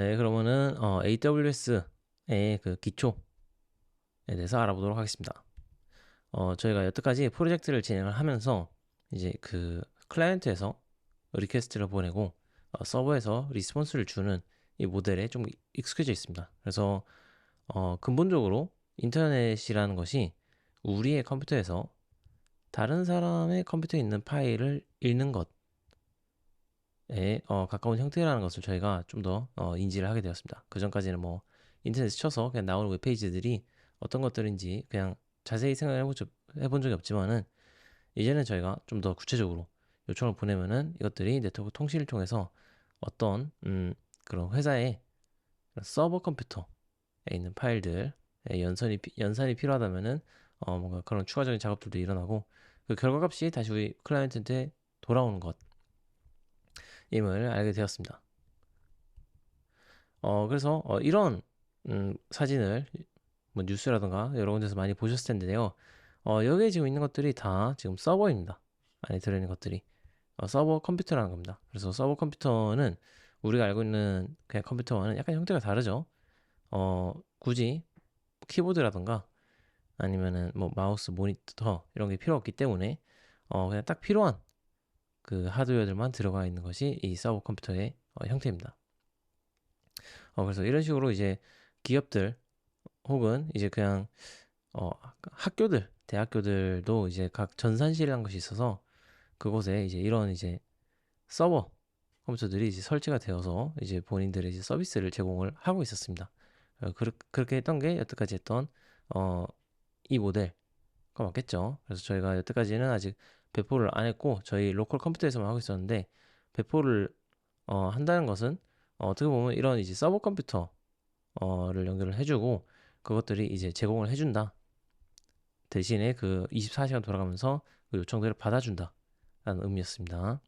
네, 그러면은 AWS의 그 기초에 대해서 알아보도록 하겠습니다. 저희가 여태까지 프로젝트를 진행을 하면서 이제 그 클라이언트에서 리퀘스트를 보내고 서버에서 리스폰스를 주는 이 모델에 좀 익숙해져 있습니다. 그래서 근본적으로 인터넷이라는 것이 우리의 컴퓨터에서 다른 사람의 컴퓨터에 있는 파일을 읽는 것에 가까운 형태라는 것을 저희가 좀 더 인지를 하게 되었습니다. 그 전까지는 뭐 인터넷에 쳐서 그냥 나오는 웹페이지들이 어떤 것들인지 그냥 자세히 해본 적이 없지만은 이제는 저희가 좀 더 구체적으로 요청을 보내면은 이것들이 네트워크 통신을 통해서 어떤 그런 회사의 서버 컴퓨터에 있는 파일들 연산이 필요하다면은 뭔가 그런 추가적인 작업들도 일어나고 그 결과값이 다시 우리 클라이언트한테 돌아오는 것임을 알게 되었습니다. 그래서 이런 사진을 뭐 뉴스라든가 여러 군데서 많이 보셨을 텐데요. 여기에 지금 있는 것들이 다 지금 서버입니다. 안에 들어있는 것들이 서버 컴퓨터라는 겁니다. 그래서 서버 컴퓨터는 우리가 알고 있는 그냥 컴퓨터와는 약간 형태가 다르죠. 굳이 키보드라든가 아니면은 뭐 마우스, 모니터 이런 게 필요 없기 때문에 그냥 딱 필요한 그 하드웨어들만 들어가 있는 것이 이 서버 컴퓨터의 형태입니다. 그래서 이런 식으로 이제 기업들 혹은 이제 그냥 어, 학교들, 대학교들도 이제 각 전산실이라는 것이 있어서 그곳에 이제 이런 이제 서버 컴퓨터들이 이제 설치가 되어서 이제 본인들의 이제 서비스를 제공을 하고 있었습니다. 그렇게 했던 게 여태까지 했던 어, 이 모델과 맞겠죠. 그래서 저희가 여태까지는 아직 배포를 안 했고 저희 로컬 컴퓨터에서만 하고 있었는데 배포를 한다는 것은 어떻게 보면 이런 이제 서버 컴퓨터를 연결을 해주고 그것들이 이제 제공을 해준다. 대신에 그 24시간 돌아가면서 그 요청들을 받아준다라는 의미였습니다.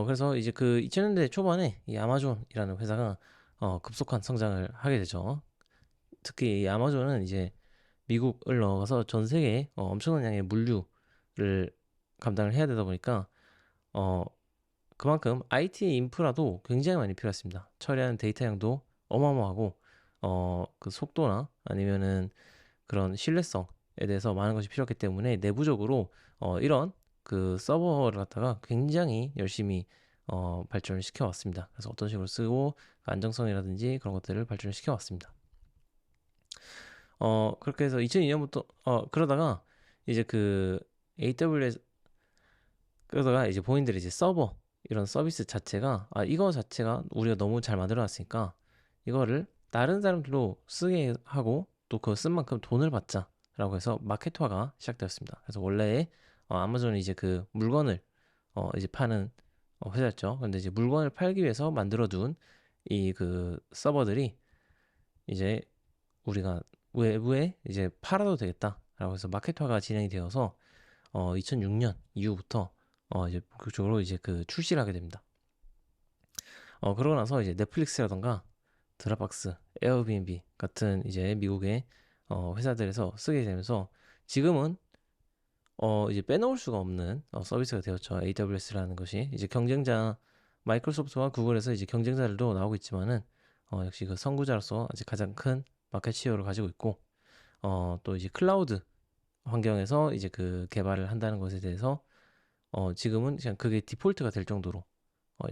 그래서 이제 그 2000년대 초반에 이 아마존이라는 회사가 급속한 성장을 하게 되죠. 특히 이 아마존은 이제 미국을 넘어가서 전 세계에 엄청난 양의 물류를 감당을 해야 되다 보니까 어, 그만큼 IT 인프라도 굉장히 많이 필요했습니다. 처리하는 데이터 양도 어마어마하고 그 속도나 아니면은 그런 신뢰성에 대해서 많은 것이 필요했기 때문에 내부적으로 이런 그 서버를 갖다가 굉장히 열심히 발전을 시켜왔습니다. 그래서 어떤 식으로 쓰고 그 안정성이라든지 그런 것들을 발전을 시켜왔습니다. 그렇게 해서 2002년부터 그러다가 이제 그 AWS 그러다가 이제 본인들이 이제 서버 이런 서비스 자체가 이거 자체가 우리가 너무 잘 만들어놨으니까 이거를 다른 사람들로 쓰게 하고 또 그거 쓴 만큼 돈을 받자라고 해서 마켓화가 시작되었습니다. 그래서 원래 아마존이 이제 그 물건을 이제 파는 회사였죠. 근데 이제 물건을 팔기 위해서 만들어둔 이 그 서버들이 이제 우리가 외부에 이제 팔아도 되겠다라고 해서 마켓화가 진행이 되어서 2006년 이후부터 이제 본격적으로 이제 그 출시를 하게 됩니다. 그러고 나서 이제 넷플릭스라던가 드랍박스, 에어비앤비 같은 이제 미국의 회사들에서 쓰게 되면서 지금은 이제 빼놓을 수가 없는 서비스가 되었죠. AWS라는 것이 이제 경쟁자 마이크로소프트와 구글에서 이제 경쟁자들도 나오고 있지만은 역시 그 선구자로서 아직 가장 큰 마켓 시어를 가지고 있고 또 이제 클라우드 환경에서 이제 그 개발을 한다는 것에 대해서 지금은 그냥 그게 디폴트가 될 정도로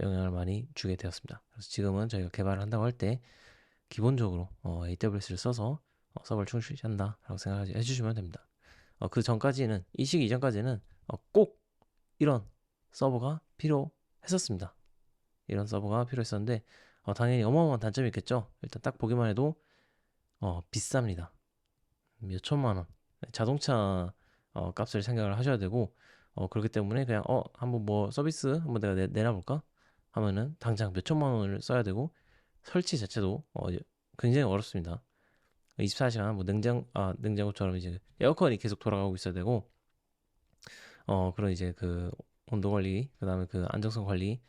영향을 많이 주게 되었습니다. 그래서 지금은 저희가 개발을 한다고 할 때 기본적으로 AWS를 써서 서버를 충실한다라고 생각해 주시면 됩니다. 그 전까지는 이 시기 이전까지는 꼭 이런 서버가 필요했었습니다. 이런 서버가 필요했었는데 당연히 어마어마한 단점이 있겠죠. 일단 딱 보기만 해도 비쌉니다. 몇 천만 원. 자동차 값을 생각을 하셔야 되고 그렇기 때문에 그냥 한번 뭐 서비스 한번 내가 내놔볼까 하면은 당장 몇 천만 원을 써야 되고 설치 자체도 굉장히 어렵습니다. 24시간 뭐 냉장고처럼 이제 에어컨이 계속 돌아가고 있어야 되고 그런 이제 그 온도 관리 그다음에 그 안정성 관리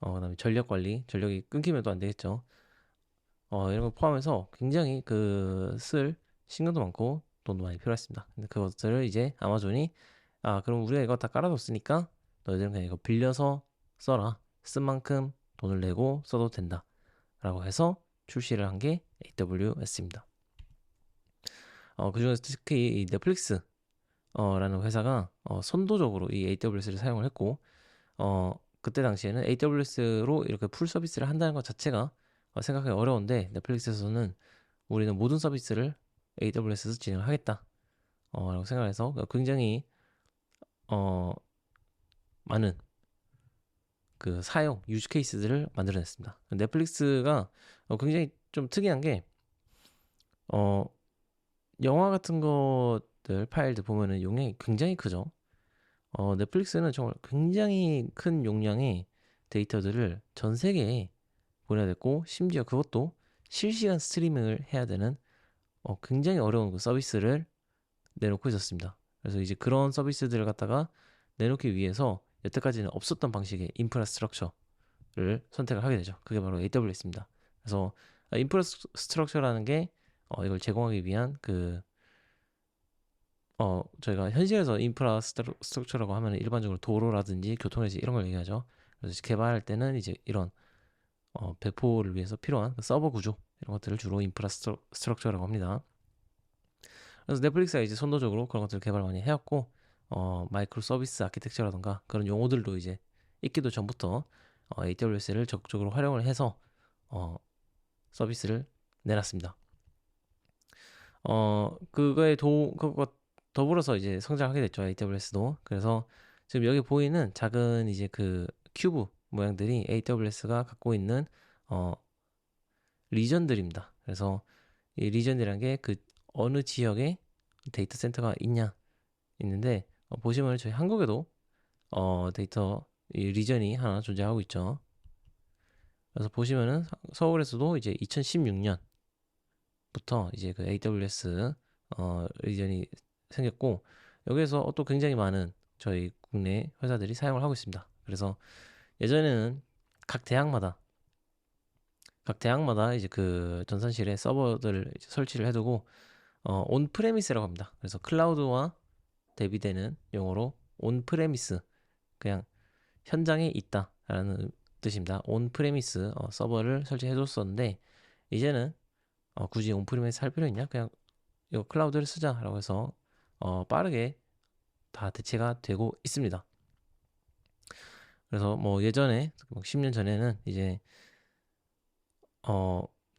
그다음에 전력 관리 전력이 끊기면 또 안 되겠죠. 이런 걸 포함해서 굉장히 그 쓸 신경도 많고 돈도 많이 필요했습니다. 근데 그것들을 이제 아마존이 그럼 우리가 이거 다 깔아뒀으니까 너희들은 그냥 이거 빌려서 써라. 쓴 만큼 돈을 내고 써도 된다. 라고 해서 출시를 한 게 AWS입니다. 그중에서 특히 이 넷플릭스 라는 회사가 선도적으로 이 AWS를 사용을 했고, 그때 당시에는 AWS로 이렇게 풀 서비스를 한다는 것 자체가 생각하기 어려운데, 넷플릭스에서는 우리는 모든 서비스를 AWS에서 진행을 하겠다 라고 생각해서 굉장히 많은 그 사용 유즈 케이스들을 만들어냈습니다. 넷플릭스가 굉장히 좀 특이한 게 영화 같은 것들 파일들 보면은 용량이 굉장히 크죠. 넷플릭스는 정말 굉장히 큰 용량의 데이터들을 전 세계에 보내야 됐고, 심지어 그것도 실시간 스트리밍을 해야 되는 굉장히 어려운 그 서비스를 내놓고 있었습니다. 그래서 이제 그런 서비스들을 갖다가 내놓기 위해서 여태까지는 없었던 방식의 인프라스트럭처를 선택을 하게 되죠. 그게 바로 AWS입니다. 그래서 인프라스트럭처라는 게 이걸 제공하기 위한 저희가 현실에서 인프라스트럭처라고 하면 일반적으로 도로라든지 교통회지 이런 걸 얘기하죠. 그래서 개발할 때는 이제 이런 배포를 위해서 필요한 그 서버 구조 이런 것들을 주로 인프라스트럭처라고 합니다. 그래서 넷플릭스가 이제 선도적으로 그런 것들을 개발 많이 해왔고, 마이크로 서비스 아키텍처라든가 그런 용어들도 이제 있기도 전부터 AWS를 적극적으로 활용을 해서 서비스를 내놨습니다. 그거 더불어서 이제 성장하게 됐죠, AWS도. 그래서 지금 여기 보이는 작은 이제 그 큐브 모양들이 AWS가 갖고 있는 리전들입니다. 그래서 이 리전이라는 게 그 어느 지역에 데이터 센터가 있는데 보시면 저희 한국에도 데이터 이 리전이 하나 존재하고 있죠. 그래서 보시면은 서울에서도 이제 2016년부터 이제 그 AWS 리전이 생겼고, 여기에서 또 굉장히 많은 저희 국내 회사들이 사용을 하고 있습니다. 그래서 예전에는 각 대학마다 이제 그 전산실에 서버들을 이제 설치를 해두고 온프레미스라고 합니다. 그래서 클라우드와 대비되는 용어로 온프레미스, 그냥 현장에 있다라는 뜻입니다. 온프레미스 서버를 설치해줬었는데, 이제는 굳이 온프레미스 할 필요 있냐? 그냥 이거 클라우드를 쓰자라고 해서 빠르게 다 대체가 되고 있습니다. 그래서 뭐 예전에 10년 전에는 이제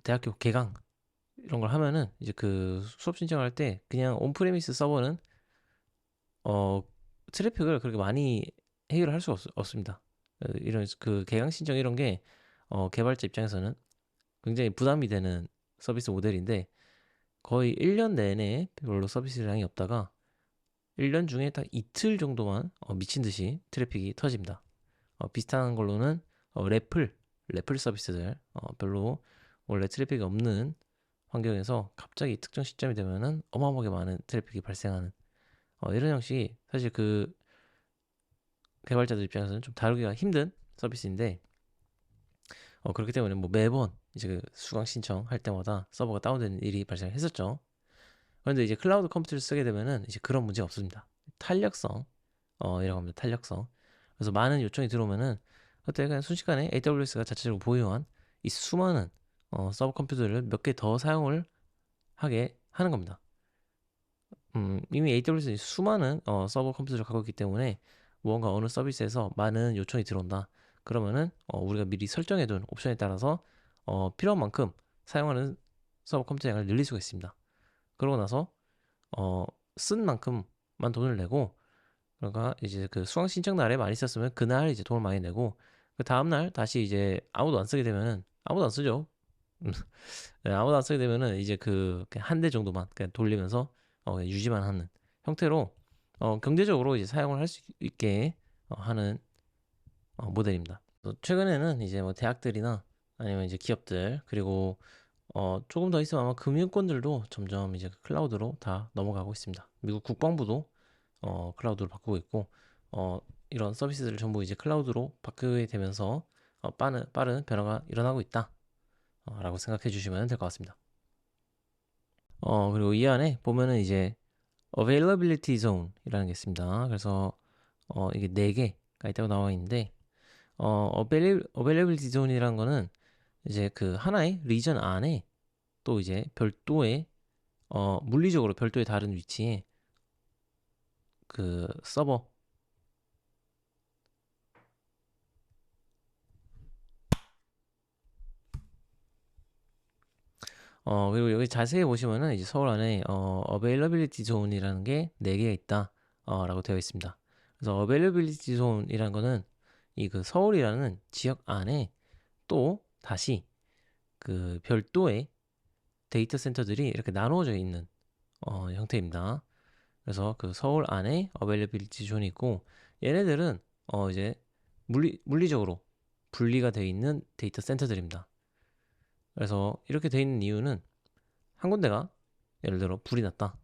대학교 개강 이런 걸 하면은 이제 그 수업 신청할 때 그냥 온프레미스 서버는 트래픽을 그렇게 많이 해결을 할 수가 없습니다. 이런 그 개강 신청 이런 게 개발자 입장에서는 굉장히 부담이 되는 서비스 모델인데, 거의 1년 내내 별로 서비스량이 없다가 1년 중에 딱 이틀 정도만 미친 듯이 트래픽이 터집니다. 비슷한 걸로는 래플 서비스들 별로 원래 트래픽이 없는 환경에서 갑자기 특정 시점이 되면은 어마어마하게 많은 트래픽이 발생하는 이런 형식이 사실 그 개발자들 입장에서는 좀 다루기가 힘든 서비스인데, 그렇기 때문에 뭐 매번 이제 그 수강 신청할 때마다 서버가 다운되는 일이 발생했었죠. 그런데 이제 클라우드 컴퓨터를 쓰게 되면은 이제 그런 문제가 없습니다. 탄력성, 이라고 합니다. 탄력성. 그래서 많은 요청이 들어오면은 그때 그냥 순식간에 AWS가 자체적으로 보유한 이 수많은 서버 컴퓨터를 몇 개 더 사용을 하게 하는 겁니다. 이미 AWS는 수많은 서버 컴퓨터를 갖고 있기 때문에 무언가 어느 서비스에서 많은 요청이 들어온다. 그러면은 우리가 미리 설정해둔 옵션에 따라서 필요한 만큼 사용하는 서버 컴퓨터 양을 늘릴 수가 있습니다. 그러고 나서 쓴 만큼만 돈을 내고, 그러니까 이제 그 수강 신청 날에 많이 썼으면 그날 이제 돈을 많이 내고, 그 다음 날 다시 이제 아무도 안 쓰게 되면은 아무도 안 쓰죠. 네, 아무도 안 쓰게 되면은 이제 그 한 대 정도만 그냥 돌리면서 그냥 유지만 하는 형태로 경제적으로 이제 사용을 할 수 있게 하는 모델입니다. 최근에는 이제 뭐 대학들이나 아니면 이제 기업들, 그리고 조금 더 있으면 아마 금융권들도 점점 이제 클라우드로 다 넘어가고 있습니다. 미국 국방부도 클라우드로 바꾸고 있고, 이런 서비스들을 전부 이제 클라우드로 바꾸게 되면서 빠른 변화가 일어나고 있다 라고 생각해 주시면 될 것 같습니다. 그리고 이 안에 보면은 이제 availability zone이라는 게 있습니다. 그래서 이게 4개가 있다고 나와 있는데 availability zone이라는 거는 이제 그 하나의 리전 안에 또 이제 별도의 물리적으로 별도의 다른 위치에 그 서버 그리고 여기 자세히 보시면은 이제 서울 안에 availability zone이라는 게 4개가 있다 라고 되어 있습니다. 그래서 availability zone이라는 거는 이 그 서울이라는 지역 안에 또 다시 그 별도의 데이터 센터들이 이렇게 나누어져 있는 형태입니다. 그래서 그 서울 안에 availability zone이 있고 얘네들은 이제 물리적으로 분리가 되어 있는 데이터 센터들입니다. 그래서 이렇게 되어 있는 이유는 한 군데가 예를 들어 불이 났다,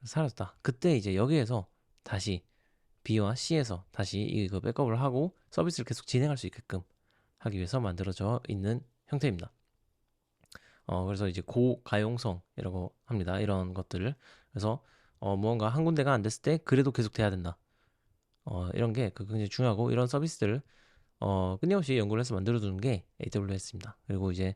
사라졌다. 그때 이제 여기에서 다시 B와 C에서 다시 이거 백업을 하고 서비스를 계속 진행할 수 있게끔 하기 위해서 만들어져 있는 형태입니다. 그래서 이제 고가용성이라고 합니다. 이런 것들을. 그래서 무언가 한 군데가 안 됐을 때 그래도 계속 돼야 된다. 이런 게 굉장히 중요하고 이런 서비스들을 끊임없이 연구를 해서 만들어두는 게 AWS입니다. 그리고 이제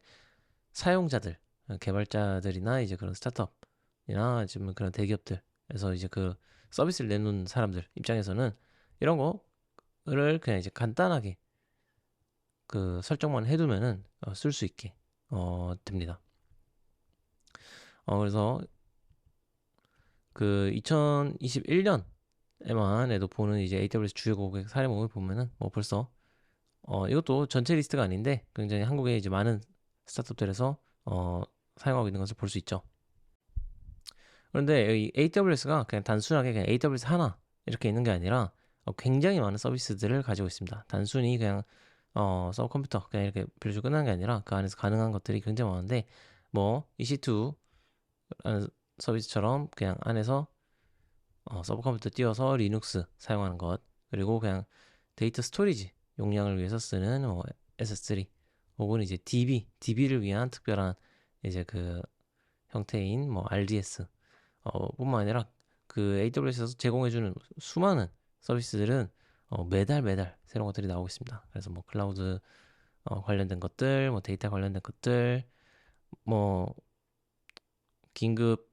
사용자들, 개발자들이나 이제 그런 스타트업이나 지금 그런 대기업들에서 이제 그 서비스를 내놓는 사람들 입장에서는 이런 거를 그냥 이제 간단하게 그 설정만 해두면은 쓸 수 있게 됩니다. 그래서 그 2021년에만 해도 보는 이제 AWS 주요 고객 사례목을 보면은 뭐 벌써 이것도 전체 리스트가 아닌데 굉장히 한국에 이제 많은 스타트업들에서 사용하고 있는 것을 볼 수 있죠. 그런데 이 AWS가 그냥 단순하게 그냥 AWS 하나 이렇게 있는 게 아니라 굉장히 많은 서비스들을 가지고 있습니다. 단순히 그냥 서브 컴퓨터 그냥 이렇게 빌려주고 끝나는 게 아니라 그 안에서 가능한 것들이 굉장히 많은데 뭐 EC2라는 서비스처럼 그냥 안에서 서브 컴퓨터 띄워서 리눅스 사용하는 것, 그리고 그냥 데이터 스토리지 용량을 위해서 쓰는 뭐 S3 혹은 이제 DB를 위한 특별한 이제 그 형태인 뭐 RDS 뿐만 아니라 그 AWS에서 제공해주는 수많은 서비스들은 매달 새로운 것들이 나오고 있습니다. 그래서 뭐 클라우드 관련된 것들, 뭐 데이터 관련된 것들, 뭐 긴급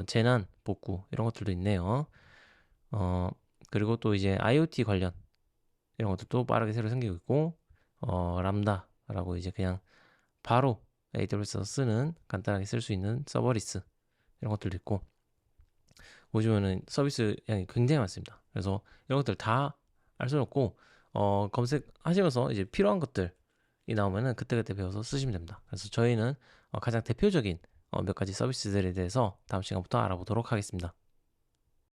재난 복구 이런 것들도 있네요. 그리고 또 이제 IoT 관련 이런 것들도 빠르게 새로 생기고 있고 람다라고 이제 그냥 바로 AWS에서 쓰는 간단하게 쓸 수 있는 서버리스 이런 것들도 있고 보시면은 서비스 양이 굉장히 많습니다. 그래서 이런 것들 다 알 수는 없고 검색하시면서 이제 필요한 것들이 나오면은 그때그때 배워서 쓰시면 됩니다. 그래서 저희는 가장 대표적인 몇 가지 서비스들에 대해서 다음 시간부터 알아보도록 하겠습니다.